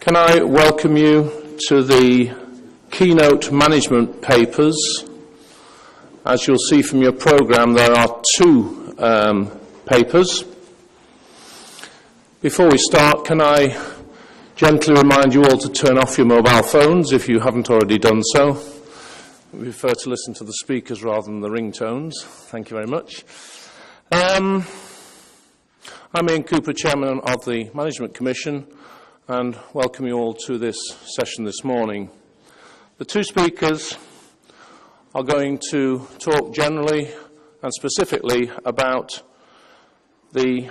Can I welcome you to the keynote management papers? As you'll see from your programme, there are two papers. Before we start, can I gently remind you all to turn off your mobile phones if you haven't already done so. We prefer to listen to the speakers rather than the ringtones. Thank you very much. I'm Ian Cooper, Chairman of the Management Commission, and welcome you all to this session this morning. The two speakers are going to talk generally and specifically about the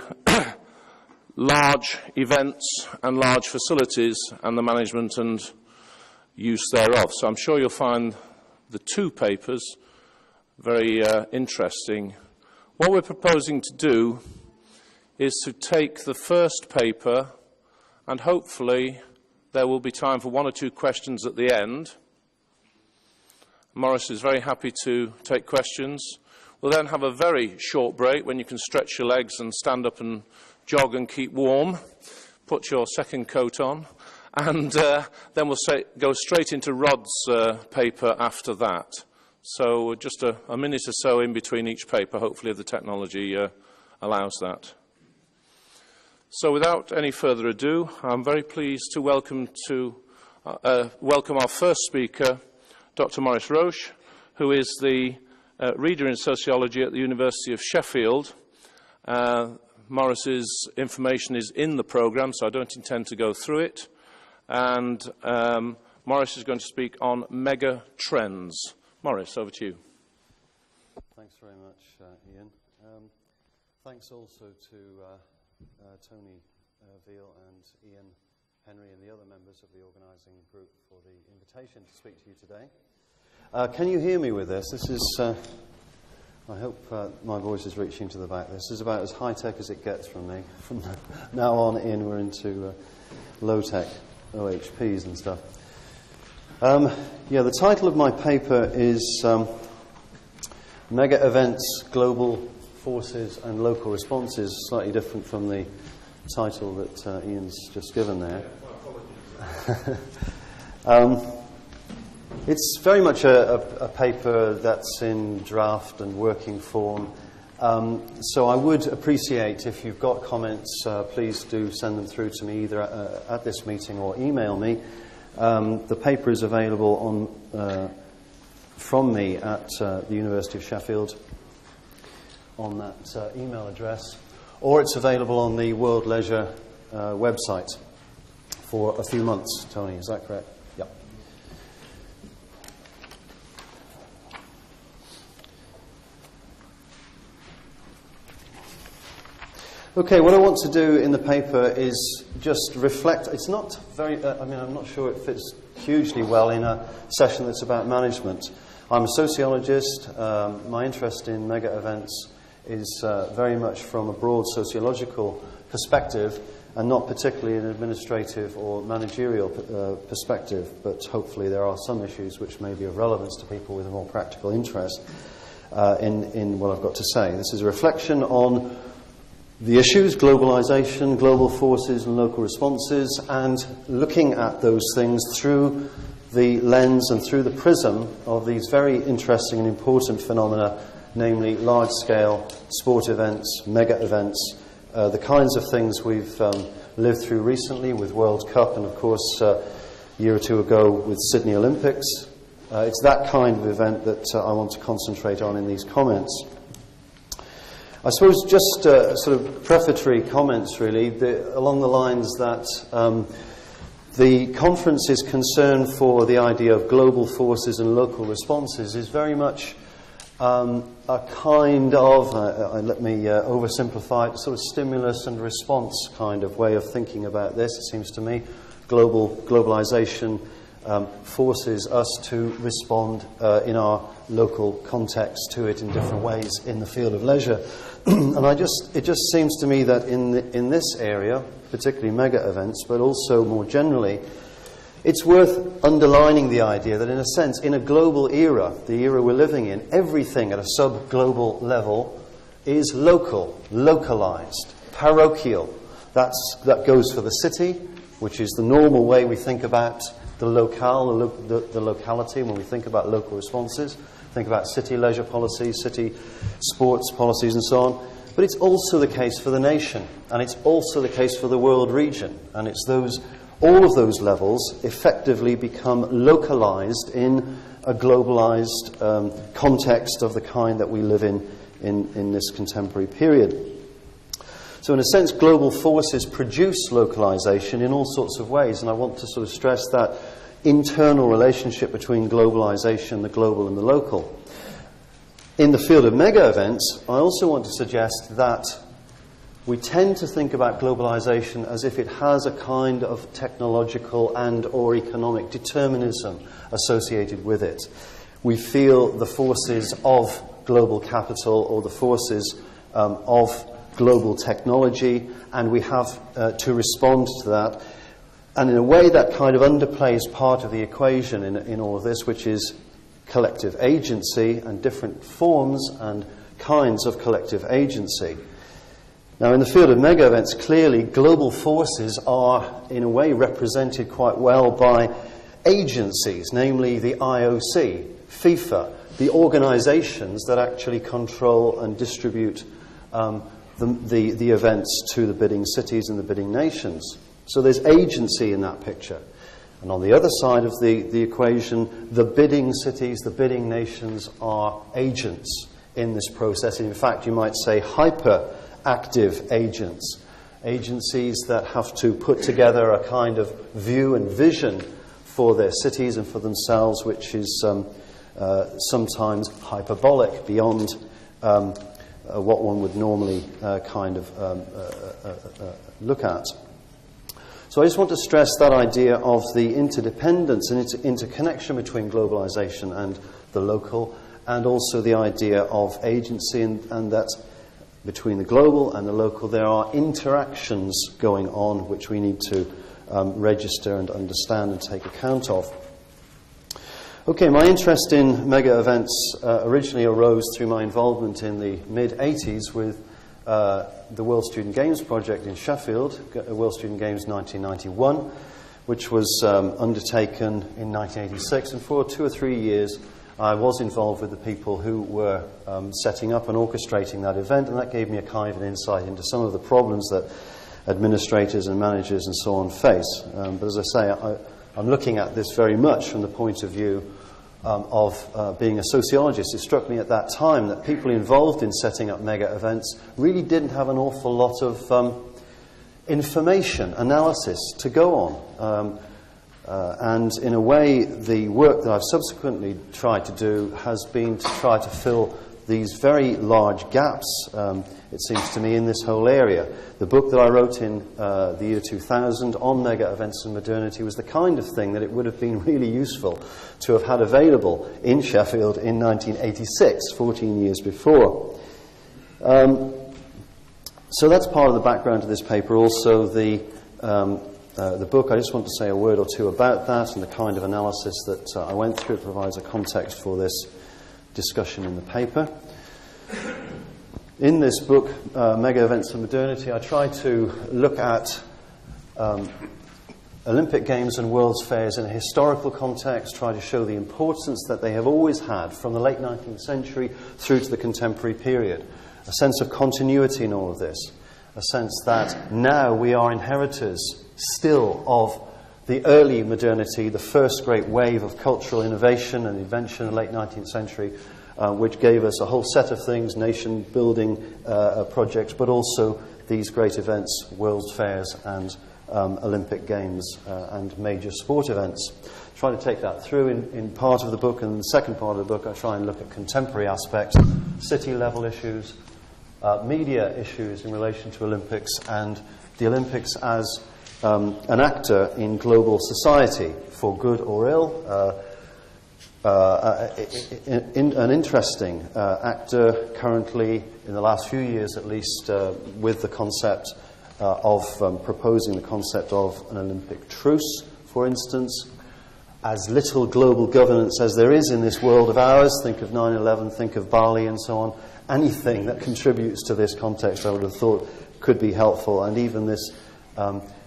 large events and large facilities and the management and use thereof. So I'm sure you'll find the two papers very interesting. What we're proposing to do is to take the first paper, and hopefully there will be time for one or two questions at the end. Maurice is very happy to take questions. We'll then have a very short break when you can stretch your legs and stand up and jog and keep warm. Put your second coat on. And then we'll go straight into Rod's paper after that. So just a minute or so in between each paper, hopefully the technology allows that. So without any further ado, I'm very pleased to welcome our first speaker, Dr. Maurice Roche, who is the Reader in Sociology at the University of Sheffield. Maurice's information is in the programme, so I don't intend to go through it. And Maurice is going to speak on mega trends. Maurice, over to you. Thanks very much, Ian. Thanks also to Tony Veal and Ian Henry and the other members of the organising group for the invitation to speak to you today. Can you hear me with this? This is, I hope my voice is reaching to the back. This is about as high-tech as it gets from me. From now on in, we're into low-tech OHPs and stuff. The title of my paper is Mega Events, Global Forces and Local Responses, slightly different from the title that Ian's just given there. It's very much a paper that's in draft and working form. So I would appreciate if you've got comments, please do send them through to me either at this meeting or email me. The paper is available from me at the University of Sheffield on that email address, or it's available on the World Leisure website for a few months. Tony, is that correct? Yeah. Okay, what I want to do in the paper is just reflect. It's not very, I'm not sure it fits hugely well in a session that's about management. I'm a sociologist. My interest in mega events is very much from a broad sociological perspective and not particularly an administrative or managerial perspective, but hopefully there are some issues which may be of relevance to people with a more practical interest in what I've got to say. This is a reflection on the issues, globalization, global forces and local responses, and looking at those things through the lens and through the prism of these very interesting and important phenomena, namely large-scale sport events, mega events, the kinds of things we've lived through recently with World Cup and, of course, a year or two ago with Sydney Olympics. It's that kind of event that I want to concentrate on in these comments. I suppose just sort of prefatory comments, really, along the lines that the conference's concern for the idea of global forces and local responses is very much a kind of, let me oversimplify it, sort of stimulus and response kind of way of thinking about this. It seems to me globalization forces us to respond in our local context to it in different ways in the field of leisure. And it just seems to me that in this area, particularly mega events, but also more generally, it's worth underlining the idea that in a sense, in a global era, the era we're living in, everything at a sub-global level is local, localized, parochial. That goes for the city, which is the normal way we think about the locale, the locality, when we think about local responses, think about city leisure policies, city sports policies and so on. But it's also the case for the nation, and it's also the case for the world region. And it's all of those levels effectively become localized in a globalized context of the kind that we live in this contemporary period. So in a sense, global forces produce localization in all sorts of ways, and I want to sort of stress that internal relationship between globalization, the global and the local. In the field of mega events, I also want to suggest that we tend to think about globalization as if it has a kind of technological and or economic determinism associated with it. We feel the forces of global capital or the forces of global technology, and we have to respond to that. And in a way, that kind of underplays part of the equation in all of this, which is collective agency and different forms and kinds of collective agency. Now, in the field of mega events, clearly global forces are, in a way, represented quite well by agencies, namely the IOC, FIFA, the organizations that actually control and distribute the events to the bidding cities and the bidding nations. So there's agency in that picture. And on the other side of the equation, the bidding cities, the bidding nations are agents in this process. In fact, you might say hyper-active agents. Agencies that have to put together a kind of view and vision for their cities and for themselves, which is sometimes hyperbolic beyond what one would normally look at. So I just want to stress that idea of the interdependence and interconnection between globalization and the local, and also the idea of agency, and that between the global and the local there are interactions going on which we need to register and understand and take account of. Okay, my interest in mega events originally arose through my involvement in the mid-80s with the World Student Games project in Sheffield, World Student Games 1991, which was undertaken in 1986, and for 2 or 3 years I was involved with the people who were setting up and orchestrating that event, and that gave me a kind of an insight into some of the problems that administrators and managers and so on face. But as I say, I'm looking at this very much from the point of view of being a sociologist. It struck me at that time that people involved in setting up mega events really didn't have an awful lot of information, analysis to go on. And in a way, the work that I've subsequently tried to do has been to try to fill these very large gaps, it seems to me, in this whole area. The book that I wrote in the year 2000 on mega events and modernity was the kind of thing that it would have been really useful to have had available in Sheffield in 1986, 14 years before. So that's part of the background to this paper. Also, the book, I just want to say a word or two about that and the kind of analysis that I went through. It provides a context for this discussion in the paper. In this book, Mega Events and Modernity, I try to look at Olympic Games and World's Fairs in a historical context, try to show the importance that they have always had from the late 19th century through to the contemporary period. A sense of continuity in all of this. A sense that now we are inheritors still of the early modernity, the first great wave of cultural innovation and invention in the late 19th century, which gave us a whole set of things, nation-building projects, but also these great events, World's Fairs and Olympic Games and major sport events. Try to take that through in part of the book, and in the second part of the book I try and look at contemporary aspects, city-level issues, media issues in relation to Olympics, and the Olympics as an actor in global society, for good or ill. An interesting actor currently, in the last few years at least, with the concept of proposing the concept of an Olympic truce, for instance. As little global governance as there is in this world of ours, think of 9/11, think of Bali and so on, anything that contributes to this context I would have thought could be helpful, and even this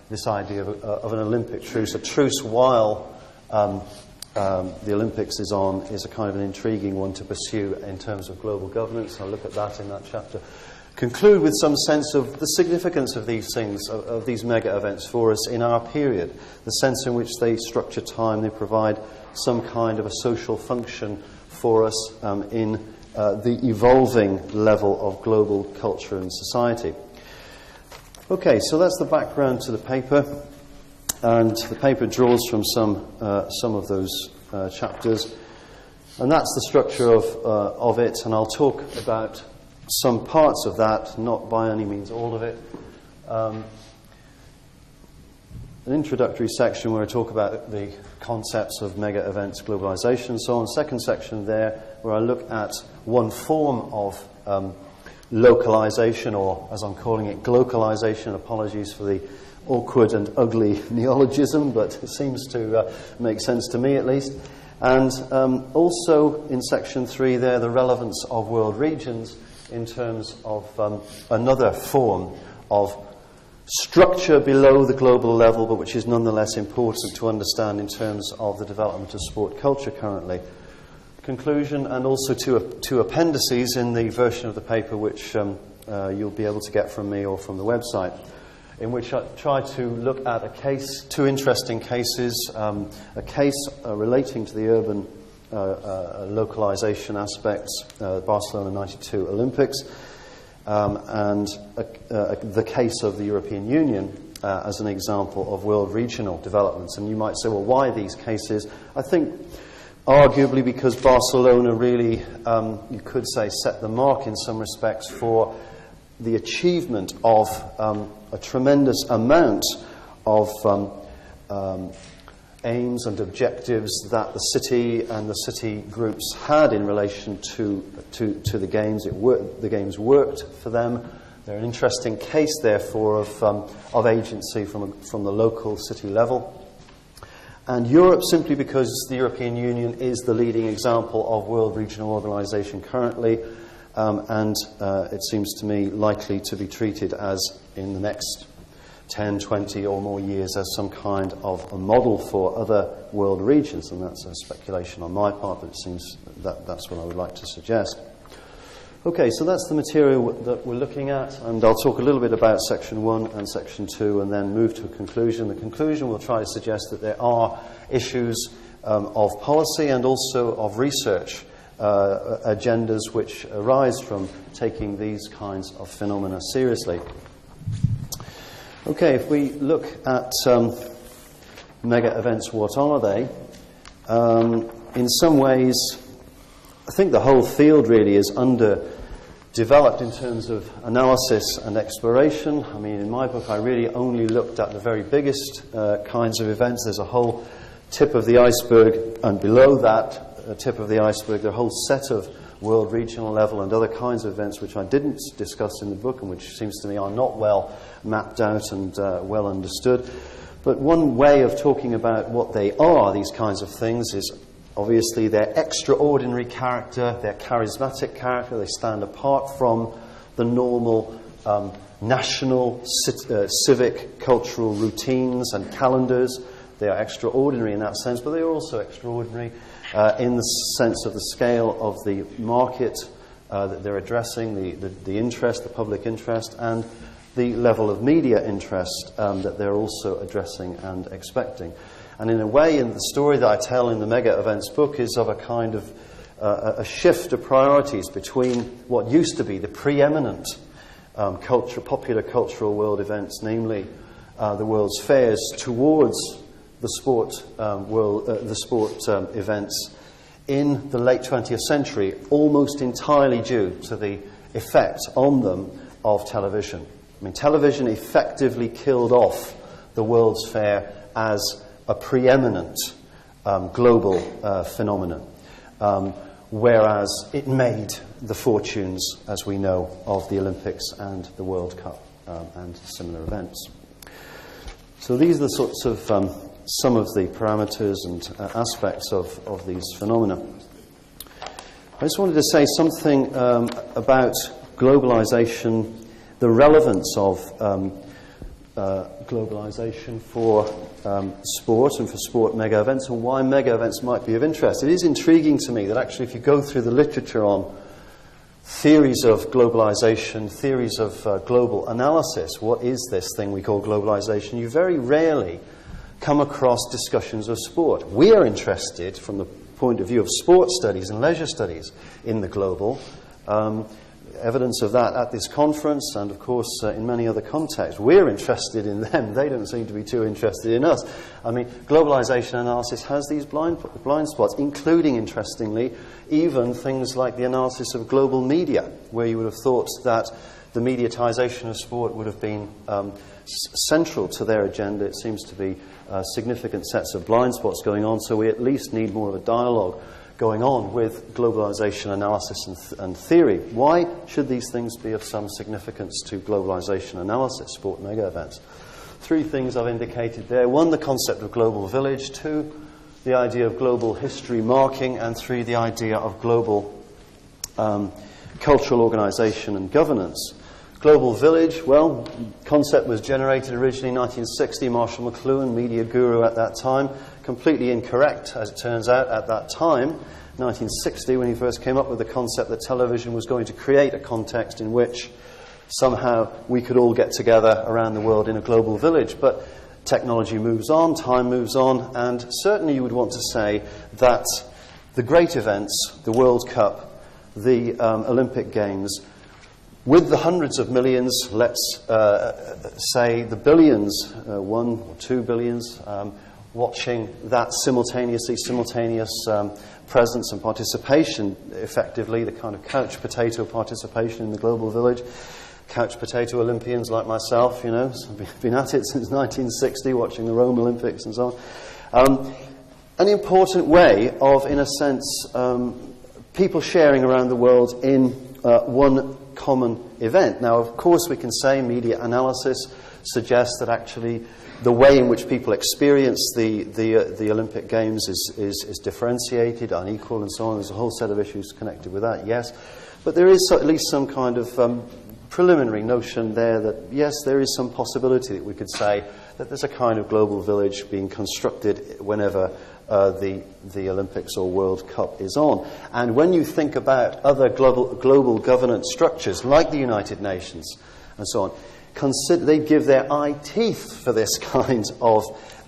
this idea of an Olympic truce. A truce while the Olympics is on is a kind of an intriguing one to pursue in terms of global governance. I'll look at that in that chapter. Conclude with some sense of the significance of these things, of these mega events for us in our period, the sense in which they structure time, they provide some kind of a social function for us in the evolving level of global culture and society. Okay, so that's the background to the paper, and the paper draws from some of those chapters, and that's the structure of it, and I'll talk about some parts of that, not by any means all of it. An introductory section where I talk about the concepts of mega events, globalization, and so on. Second section there where I look at one form of localization, or as I'm calling it, glocalization. Apologies for the awkward and ugly neologism, but it seems to make sense to me at least. And also in section 3 there, the relevance of world regions in terms of another form of structure below the global level, but which is nonetheless important to understand in terms of the development of sport culture currently. Conclusion, and also two appendices in the version of the paper which you'll be able to get from me or from the website, in which I try to look at a case, two interesting cases, a case relating to the urban localization aspects, Barcelona 92 Olympics, and the case of the European Union as an example of world regional developments. And you might say, well, why these cases? I think arguably because Barcelona really, you could say, set the mark in some respects for the achievement of a tremendous amount of aims and objectives that the city and the city groups had in relation to the games. The games worked for them. They're an interesting case, therefore, of agency from the local city level. And Europe, simply because the European Union is the leading example of world regional organisation currently, and it seems to me likely to be treated as, in the next 10, 20 or more years, as some kind of a model for other world regions. And that's a speculation on my part, but it seems that that's what I would like to suggest. Okay, so that's the material that we're looking at, and I'll talk a little bit about section 1 and section 2 and then move to a conclusion. The conclusion will try to suggest that there are issues of policy and also of research agendas which arise from taking these kinds of phenomena seriously. Okay, if we look at mega events, what are they? In some ways, I think the whole field really is underdeveloped in terms of analysis and exploration. I mean, in my book, I really only looked at the very biggest kinds of events. There's a whole tip of the iceberg, and below that tip of the iceberg, there are a whole set of world, regional level and other kinds of events which I didn't discuss in the book and which seems to me are not well mapped out and well understood. But one way of talking about what they are, these kinds of things, is obviously their extraordinary character, their charismatic character. They stand apart from the normal national, civic, cultural routines and calendars. They are extraordinary in that sense, but they are also extraordinary in the sense of the scale of the market that they're addressing, the interest, the public interest, and the level of media interest that they're also addressing and expecting. And in a way, in the story that I tell in the Mega Events book is of a kind of a shift of priorities between what used to be the preeminent popular cultural world events, namely the World's Fairs, towards the sport events in the late 20th century, almost entirely due to the effect on them of television. I mean, television effectively killed off the World's Fair as a preeminent global phenomenon, whereas it made the fortunes, as we know, of the Olympics and the World Cup and similar events. So these are the sorts of some of the parameters and aspects of these phenomena. I just wanted to say something about globalization, the relevance of globalization for sport and for sport mega events, and why mega events might be of interest. It is intriguing to me that actually if you go through the literature on theories of globalization, theories of global analysis, what is this thing we call globalization, you very rarely come across discussions of sport. We are interested, from the point of view of sport studies and leisure studies, in the global. Evidence of that at this conference, and of course in many other contexts. We're interested in them. They don't seem to be too interested in us. I mean, globalization analysis has these blind spots, including, interestingly, even things like the analysis of global media, where you would have thought that the mediatization of sport would have been central to their agenda. It seems to be significant sets of blind spots going on, so we at least need more of a dialogue going on with globalization analysis and theory. Why should these things be of some significance to globalization analysis, sport mega events? 3 things I've indicated there. 1, the concept of global village. 2, the idea of global history marking. And 3, the idea of global cultural organization and governance. Global village, well, concept was generated originally in 1960. Marshall McLuhan, media guru at that time. Completely incorrect, as it turns out, at that time, 1960, when he first came up with the concept that television was going to create a context in which somehow we could all get together around the world in a global village. But technology moves on, time moves on, and certainly you would want to say that the great events, the World Cup, the Olympic Games, with the hundreds of millions, let's say the billions, 1 or 2 billions, watching that simultaneous presence and participation, effectively, the kind of couch potato participation in the global village. Couch potato Olympians like myself, you know, been at it since 1960, watching the Rome Olympics and so on. An important way of, in a sense, people sharing around the world in one common event. Now, of course, we can say media analysis suggests that actually the way in which people experience the Olympic Games is differentiated, unequal, and so on. There's a whole set of issues connected with that, yes. But there is at least some kind of preliminary notion there that, yes, there is some possibility that we could say that there's a kind of global village being constructed whenever the Olympics or World Cup is on. And when you think about other global governance structures, like the United Nations and so on, they give their eye teeth for this kind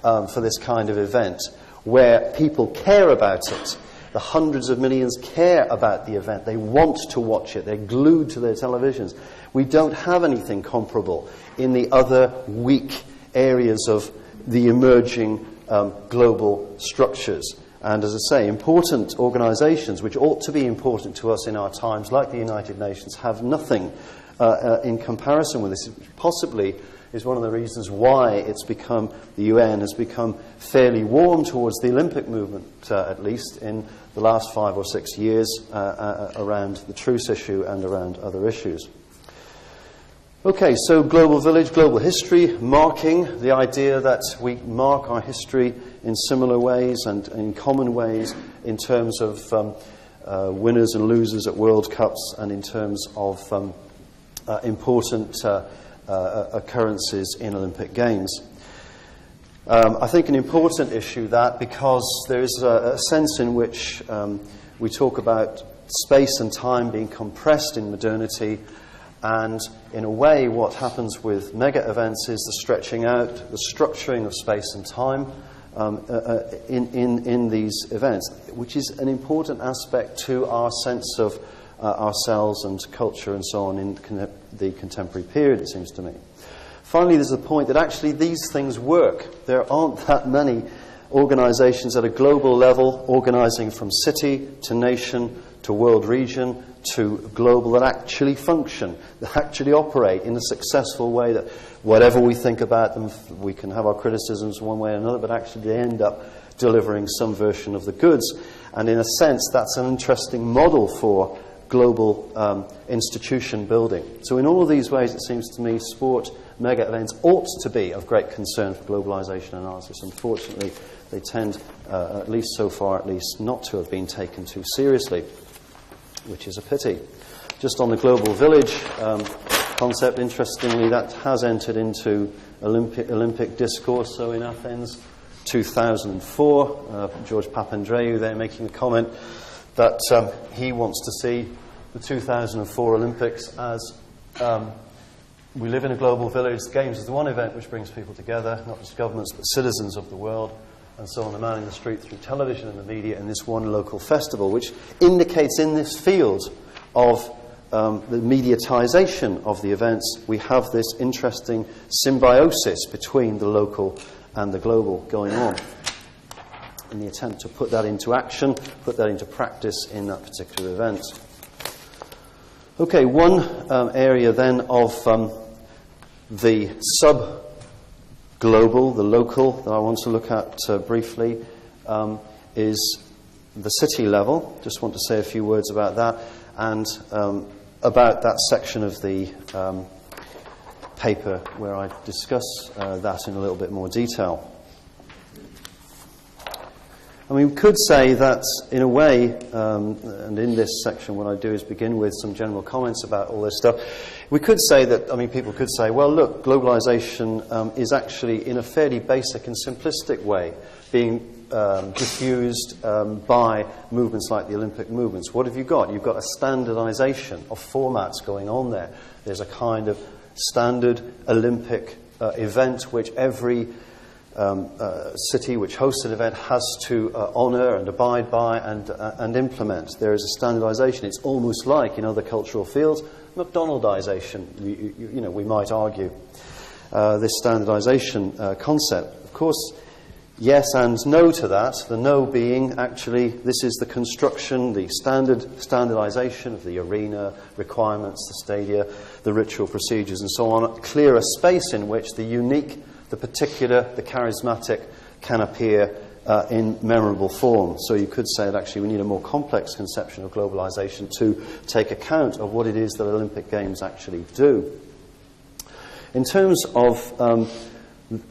of event, where people care about it. The hundreds of millions care about the event. They want to watch it. They're glued to their televisions. We don't have anything comparable in the other weak areas of the emerging global structures. And as I say, important organizations, which ought to be important to us in our times, like the United Nations, have nothing in comparison with this. Which possibly is one of the reasons why the UN has become fairly warm towards the Olympic movement, at least in the last 5 or 6 years, around the truce issue and around other issues. Okay, so global village, global history, marking, the idea that we mark our history in similar ways and in common ways in terms of winners and losers at World Cups and in terms of important occurrences in Olympic Games. I think an important issue that, because there is a sense in which we talk about space and time being compressed in modernity, and in a way what happens with mega events is the stretching out, the structuring of space and time in these events, which is an important aspect to our sense of ourselves and culture and so on in the contemporary period, it seems to me. Finally, there's the point that actually these things work. There aren't that many organizations at a global level organizing from city to nation to world region to global that actually function, that actually operate in a successful way, that whatever we think about them, we can have our criticisms one way or another, but actually they end up delivering some version of the goods. And in a sense, that's an interesting model for global institution building. So in all of these ways, it seems to me, sport mega events ought to be of great concern for globalization analysis. Unfortunately, they tend, at least so far at least, not to have been taken too seriously, which is a pity. Just on the global village concept. Interestingly, that has entered into Olympic discourse. So in Athens, 2004, George Papandreou there making the comment that he wants to see the 2004 Olympics as we live in a global village. The Games is the one event which brings people together, not just governments but citizens of the world, and so on the man in the street through television and the media in this one local festival, which indicates in this field of the mediatization of the events, we have this interesting symbiosis between the local and the global going on in the attempt to put that into action, put that into practice in that particular event. Okay, one area then of the sub-global, the local, that I want to look at briefly is the city level. Just want to say a few words about that and about that section of the paper where I discuss that in a little bit more detail. I mean, we could say that, in a way, and in this section what I do is begin with some general comments about all this stuff. We could say that, I mean, people could say, well, look, globalization is actually, in a fairly basic and simplistic way, being diffused by movements like the Olympic movements. What have you got? You've got a standardization of formats going on there. There's a kind of standard Olympic event which every city which hosts an event has to honour and abide by and implement. There is a standardisation. It's almost like, in other cultural fields, McDonaldisation, you know, we might argue. This standardisation concept. Of course, yes and no to that. The no being, actually, this is the construction, the standardisation of the arena, requirements, the stadia, the ritual procedures and so on. Clear a space in which the unique, the particular, the charismatic can appear in memorable form. So you could say that actually we need a more complex conception of globalization to take account of what it is that Olympic Games actually do. In terms of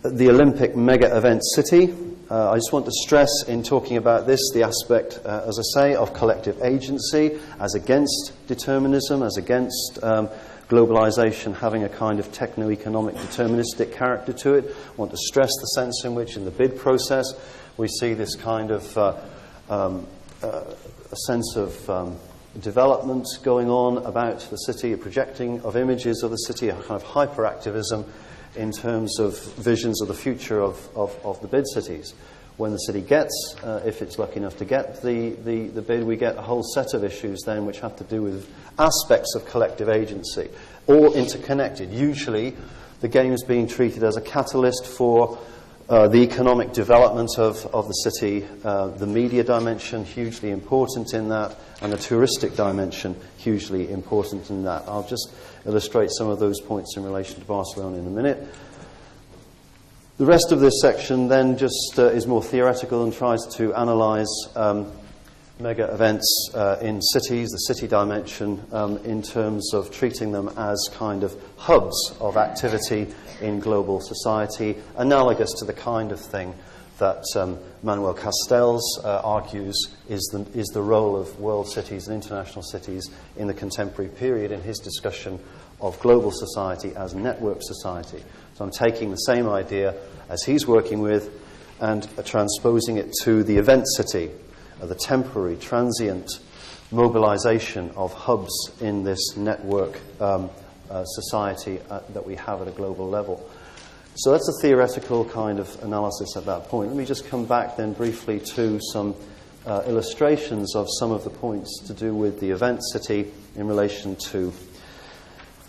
the Olympic mega event city, I just want to stress in talking about this the aspect, as I say, of collective agency as against determinism, as against globalization having a kind of techno-economic deterministic character to it. I want to stress the sense in which in the bid process we see this kind of a sense of development going on about the city, a projecting of images of the city, a kind of hyperactivism in terms of visions of the future of the bid cities. When the city gets, if it's lucky enough to get the bid, we get a whole set of issues then which have to do with aspects of collective agency, all interconnected. Usually the Games being treated as a catalyst for the economic development of the city, the media dimension hugely important in that, and the touristic dimension hugely important in that. I'll just illustrate some of those points in relation to Barcelona in a minute. The rest of this section then just is more theoretical and tries to analyse mega events in cities, the city dimension, in terms of treating them as kind of hubs of activity in global society, analogous to the kind of thing that Manuel Castells argues is the role of world cities and international cities in the contemporary period in his discussion of global society as network society. So I'm taking the same idea as he's working with and transposing it to the event city, the temporary, transient mobilization of hubs in this network society that we have at a global level. So that's a theoretical kind of analysis at that point. Let me just come back then briefly to some illustrations of some of the points to do with the event city in relation to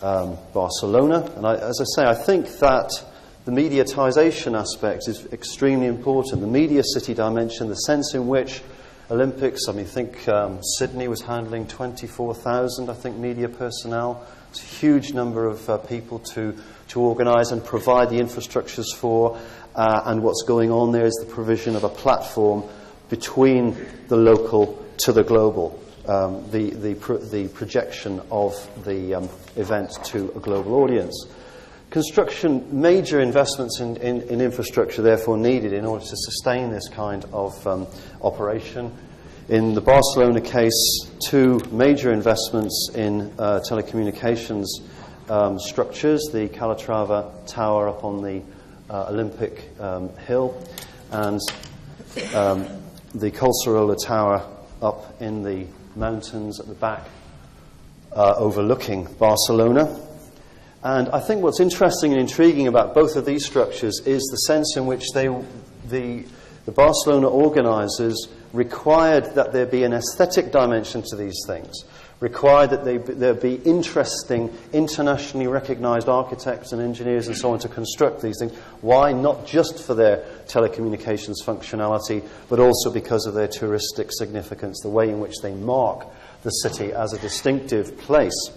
Barcelona. And as I say, I think that the mediatization aspect is extremely important. The media city dimension, the sense in which Olympics, I mean, think Sydney was handling 24,000, I think, media personnel. It's a huge number of people to organise and provide the infrastructures for. And what's going on there is the provision of a platform between the local to the global. The projection of the event to a global audience. Major investments in infrastructure therefore needed in order to sustain this kind of operation. In the Barcelona case, 2 major investments in telecommunications structures, the Calatrava Tower up on the Olympic Hill, and the Collserola Tower up in the mountains at the back, overlooking Barcelona. And I think what's interesting and intriguing about both of these structures is the sense in which the Barcelona organisers required that there be an aesthetic dimension to these things, required that there be interesting, internationally recognised architects and engineers and so on to construct these things. Why? Not just for their telecommunications functionality, but also because of their touristic significance, the way in which they mark the city as a distinctive place.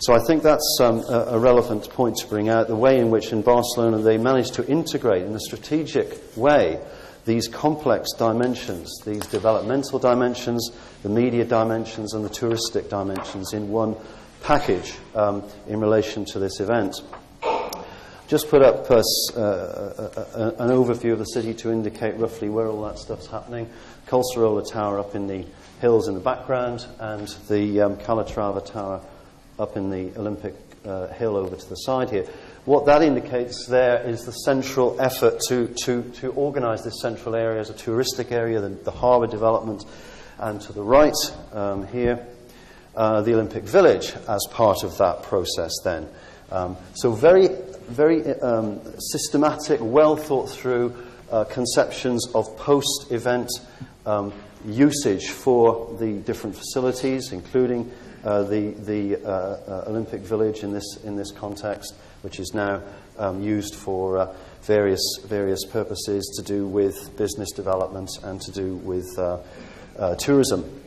So I think that's a relevant point to bring out, the way in which in Barcelona they managed to integrate in a strategic way these complex dimensions, these developmental dimensions, the media dimensions and the touristic dimensions in one package in relation to this event. Just put up an overview of the city to indicate roughly where all that stuff's happening. Collserola Tower up in the hills in the background, and the Calatrava Tower up in the Olympic Hill over to the side here. What that indicates there is the central effort to organise this central area as a touristic area, the harbour development, and to the right here, the Olympic Village as part of that process then. So very, very systematic, well thought through conceptions of post-event usage for the different facilities, including the Olympic Village in this context, which is now used for various purposes to do with business development and to do with tourism.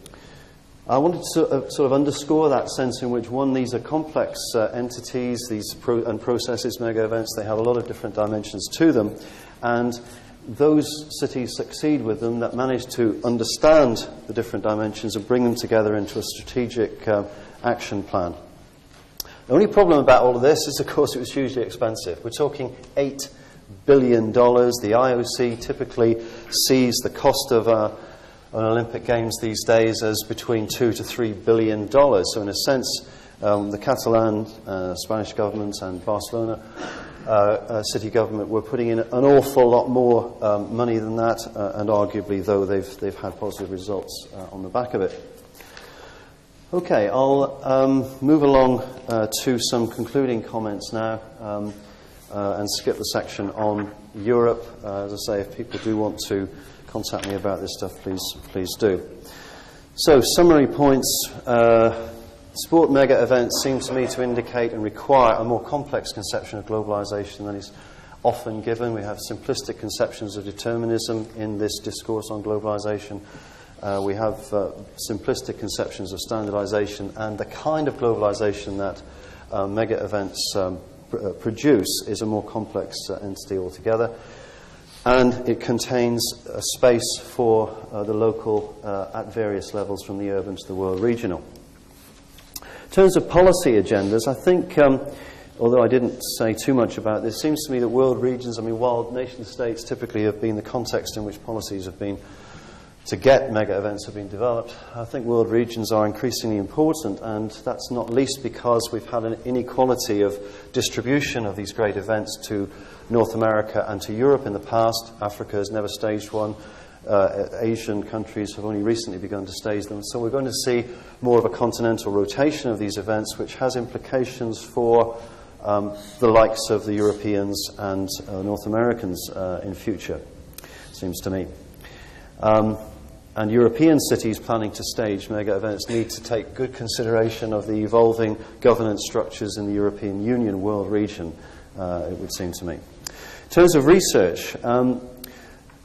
I wanted to sort of underscore that sense in which, one, these are complex entities, these processes, mega events. They have a lot of different dimensions to them, and those cities succeed with them that manage to understand the different dimensions and bring them together into a strategic action plan. The only problem about all of this is, of course, it was hugely expensive. We're talking $8 billion. The IOC typically sees the cost of an Olympic Games these days as between $2 to $3 billion. So in a sense, the Catalan, Spanish government and Barcelona city government were putting in an awful lot more money than that, and arguably, though, they've had positive results on the back of it. Okay, I'll move along to some concluding comments now and skip the section on Europe. As I say, if people do want to contact me about this stuff, please do. So, summary points. Sport mega events seem to me to indicate and require a more complex conception of globalization than is often given. We have simplistic conceptions of determinism in this discourse on globalization. We have simplistic conceptions of standardization, and the kind of globalization that mega events produce is a more complex entity altogether. And it contains a space for the local at various levels, from the urban to the world regional. In terms of policy agendas, I think, although I didn't say too much about this, it seems to me that world regions, while nation states typically have been the context in which policies have been to get mega events have been developed, I think world regions are increasingly important, and that's not least because we've had an inequality of distribution of these great events to North America and to Europe in the past. Africa has never staged one. Asian countries have only recently begun to stage them. So we're going to see more of a continental rotation of these events, which has implications for the likes of the Europeans and North Americans in future, seems to me. And European cities planning to stage mega events need to take good consideration of the evolving governance structures in the European Union world region, it would seem to me. In terms of research,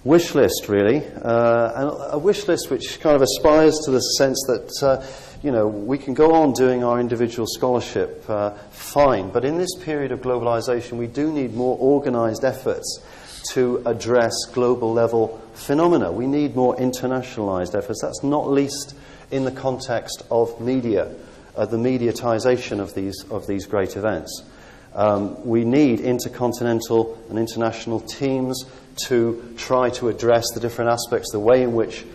wish list, really, and a wish list which kind of aspires to the sense that, we can go on doing our individual scholarship fine, but in this period of globalization, we do need more organized efforts to address global level phenomena. We need more internationalized efforts. That's not least in the context of media, the mediatization of these great events. We need intercontinental and international teams to try to address the different aspects, the way in which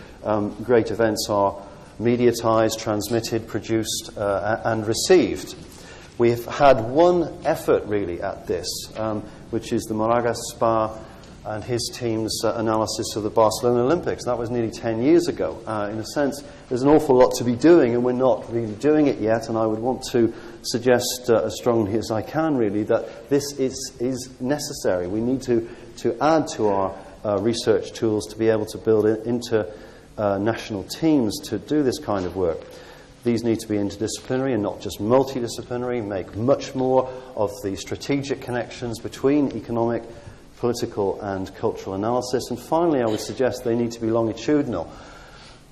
great events are mediatized, transmitted, produced, and received. We've had one effort really at this, which is the Moragas Spa and his team's analysis of the Barcelona Olympics. That was nearly 10 years ago. In a sense, there's an awful lot to be doing, and we're not really doing it yet, and I would want to suggest as strongly as I can, really, that this is necessary. We need to add to our research tools to be able to build into national teams to do this kind of work. These need to be interdisciplinary and not just multidisciplinary, make much more of the strategic connections between economic, political and cultural analysis. And finally, I would suggest they need to be longitudinal.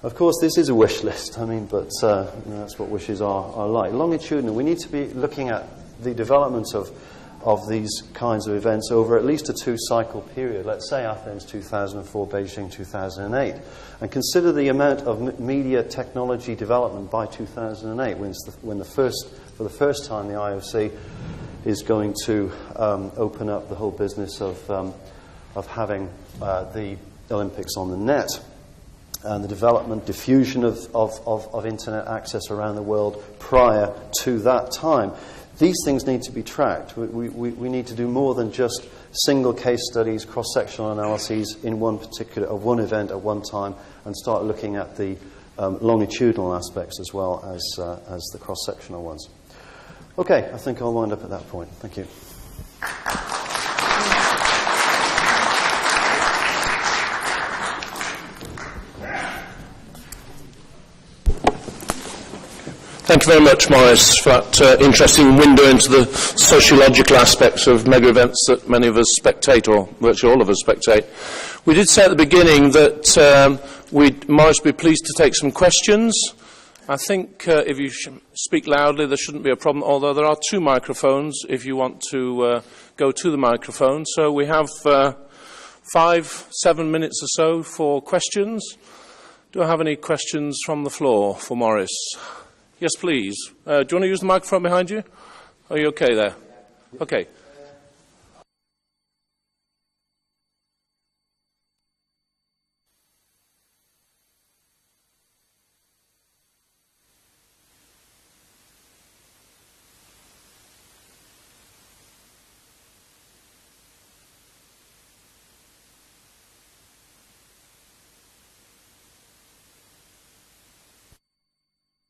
Of course, this is a wish list, but that's what wishes are like. Longitudinal, we need to be looking at the development of these kinds of events over at least a 2-cycle period. Let's say Athens 2004, Beijing 2008. And consider the amount of media technology development by 2008, when for the first time the IOC is going to open up the whole business of having the Olympics on the net, and the development, diffusion of internet access around the world prior to that time. These things need to be tracked. We need to do more than just single case studies, cross-sectional analyses in one event at one time, and start looking at the longitudinal aspects as well as the cross-sectional ones. Okay, I think I'll wind up at that point. Thank you. Thank you very much, Maurice, for that interesting window into the sociological aspects of mega events that many of us spectate, or virtually all of us spectate. We did say at the beginning that Maurice would be pleased to take some questions. I think if you speak loudly, there shouldn't be a problem, although there are 2 microphones if you want to go to the microphone. So we have 5-7 minutes or so for questions. Do I have any questions from the floor for Maurice? Yes, please. Do you want to use the microphone behind you? Are you okay there? Okay.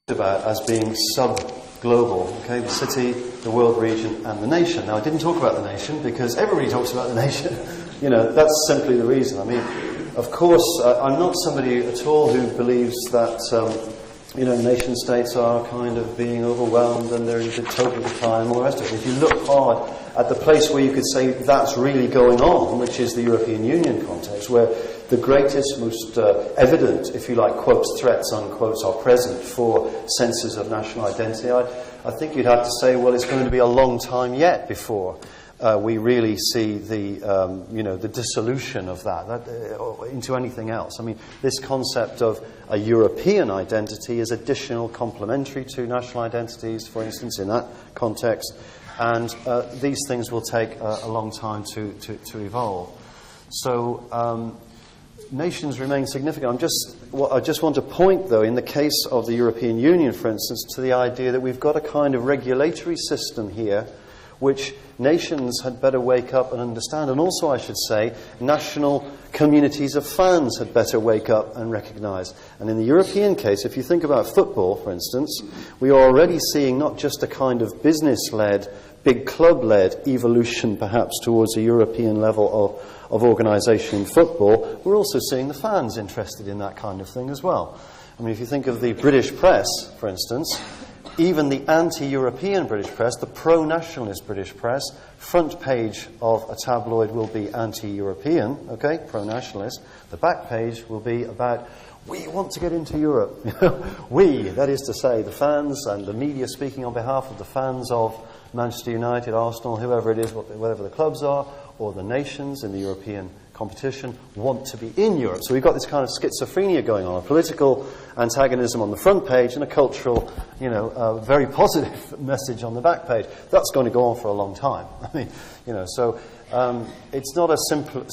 About as being sub-global, okay, the city, the world region and the nation. Now, I didn't talk about the nation because everybody talks about the nation. That's simply the reason. I mean, of course, I'm not somebody at all who believes that nation states are kind of being overwhelmed and they're in the total decline and all the rest of it. If you look hard at the place where you could say that's really going on, which is the European Union context, where the greatest, most evident, if you like, quotes, threats, unquotes, are present for senses of national identity, I think you'd have to say, well, it's going to be a long time yet before we really see the dissolution of that into anything else. I mean, this concept of a European identity is additional, complementary to national identities, for instance, in that context, and these things will take a long time to evolve. So nations remain significant. I just want to point, though, in the case of the European Union, for instance, to the idea that we've got a kind of regulatory system here which nations had better wake up and understand. And also, I should say, national communities of fans had better wake up and recognise. And in the European case, if you think about football, for instance, we are already seeing not just a kind of business-led, big club-led evolution, perhaps, towards a European level of organisation in football. We're also seeing the fans interested in that kind of thing as well. I mean, if you think of the British press, for instance, even the anti-European British press, the pro-nationalist British press, front page of a tabloid will be anti-European, okay, pro-nationalist. The back page will be about, we want to get into Europe. We, that is to say, the fans and the media speaking on behalf of the fans of Manchester United, Arsenal, whoever it is, whatever the clubs are, or the nations in the European competition, want to be in Europe. So we've got this kind of schizophrenia going on, a political antagonism on the front page and a cultural, very positive message on the back page. That's going to go on for a long time. I mean, so it's not a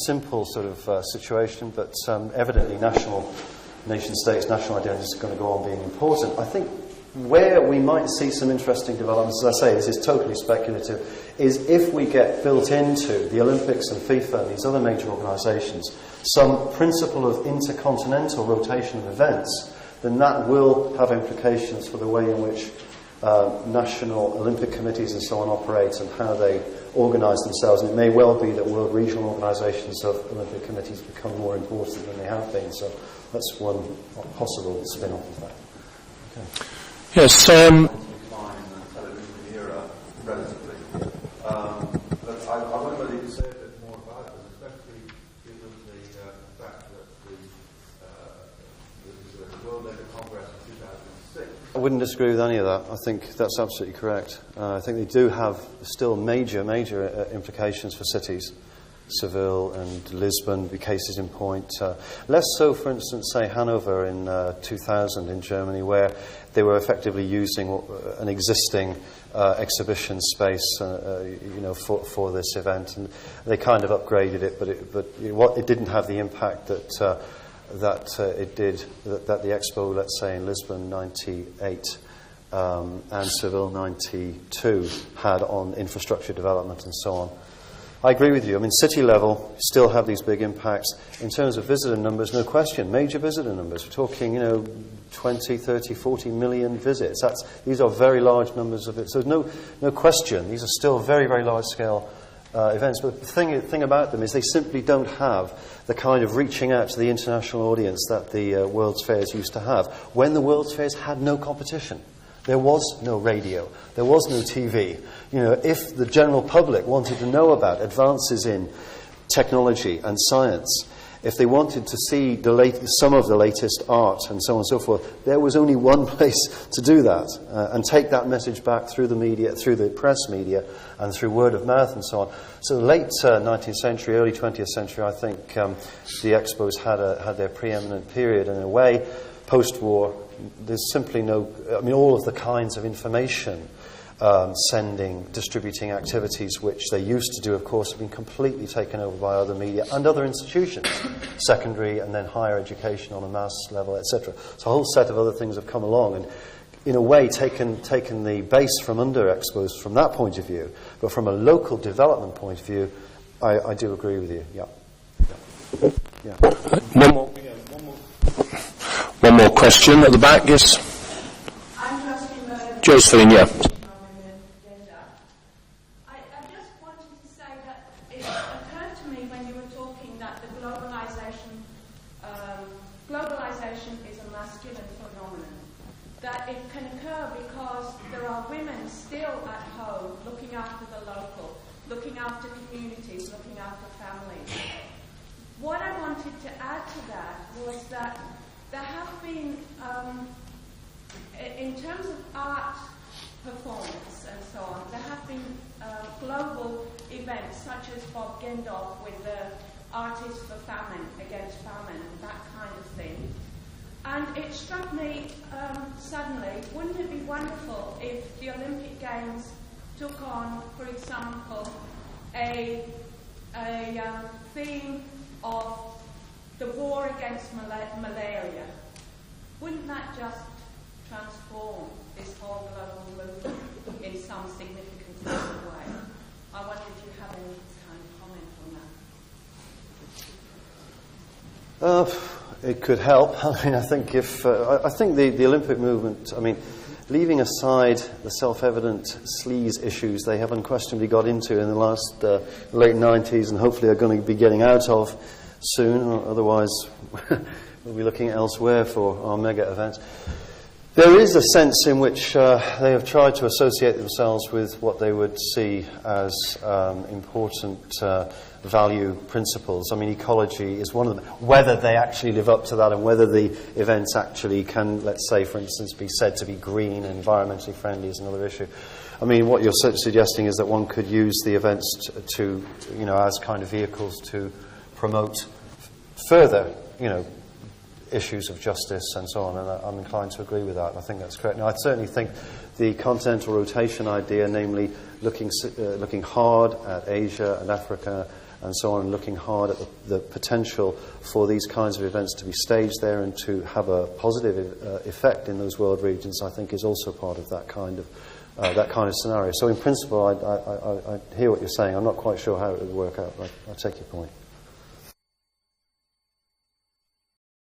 simple sort of situation, but evidently nation states, national identity is going to go on being important. I think Where we might see some interesting developments, as I say, this is totally speculative, is if we get built into the Olympics and FIFA and these other major organisations some principle of intercontinental rotation of events, then that will have implications for the way in which national Olympic committees and so on operate and how they organise themselves. And it may well be that world regional organisations of Olympic committees become more important than they have been. So that's one possible spin-off of that. Okay. Yes. Decline in the television era, relatively. But I wonder whether you could say a bit more about it, especially given the fact that the World Labour Congress in 2006. I wouldn't disagree with any of that. I think that's absolutely correct. I think they do have still major implications for cities. Seville and Lisbon be cases in point. Less so, for instance, say Hanover in 2000 in Germany, where they were effectively using an existing exhibition space, for this event, and they kind of upgraded it, but it didn't have the impact that it did that the Expo, let's say in Lisbon '98 and Seville '92 had on infrastructure development and so on. I agree with you. I mean, city level still have these big impacts. In terms of visitor numbers, no question, major visitor numbers. We're talking, 20, 30, 40 million visits. These are very large numbers of it. So there's no question. These are still very, very large-scale events. But the thing about them is they simply don't have the kind of reaching out to the international audience that the World's Fairs used to have, when the World's Fairs had no competition. There was no radio. There was no TV. If the general public wanted to know about advances in technology and science, if they wanted to see some of the latest art and so on and so forth, there was only one place to do that and take that message back through the media, through the press media, and through word of mouth and so on. So late 19th century, early 20th century, I think the Expos had their preeminent period. In a way, post-war, there's simply all of the kinds of information sending, distributing activities which they used to do, of course, have been completely taken over by other media and other institutions, secondary and then higher education on a mass level, etc. So a whole set of other things have come along and, in a way, taken the base from under Expos from that point of view. But from a local development point of view, I do agree with you, yeah. One more question at the back, yes? I'm Josephine. Josephine, yeah. I just wanted to say that it occurred to me when you were talking that the globalization is a masculine phenomenon. That it can occur because there are women still at home looking after the local, looking after communities, looking after families. What I wanted to add to that was that there have been, in terms of art performance and so on, there have been global events such as Bob Geldof with the Artists for Famine, Against Famine, and that kind of thing. And it struck me suddenly, wouldn't it be wonderful if the Olympic Games took on, for example, a theme of the war against malaria? Wouldn't that just transform this whole global movement in some significant way? I wonder if you have any kind of comment on that. It could help. I think I think the Olympic movement, leaving aside the self-evident sleaze issues they have unquestionably got into in the last late 90s and hopefully are going to be getting out of soon, otherwise we'll be looking elsewhere for our mega events. There is a sense in which they have tried to associate themselves with what they would see as important value principles. Ecology is one of them. Whether they actually live up to that and whether the events actually can, let's say, for instance, be said to be green and environmentally friendly is another issue. What you're suggesting is that one could use the events to as kind of vehicles to promote further, issues of justice and so on, and I'm inclined to agree with that. I think that's correct. Now, I certainly think the continental rotation idea, namely looking hard at Asia and Africa and so on, and looking hard at the potential for these kinds of events to be staged there and to have a positive effect in those world regions, I think is also part of that kind of scenario. So in principle, I hear what you're saying. I'm not quite sure how it would work out, but I take your point.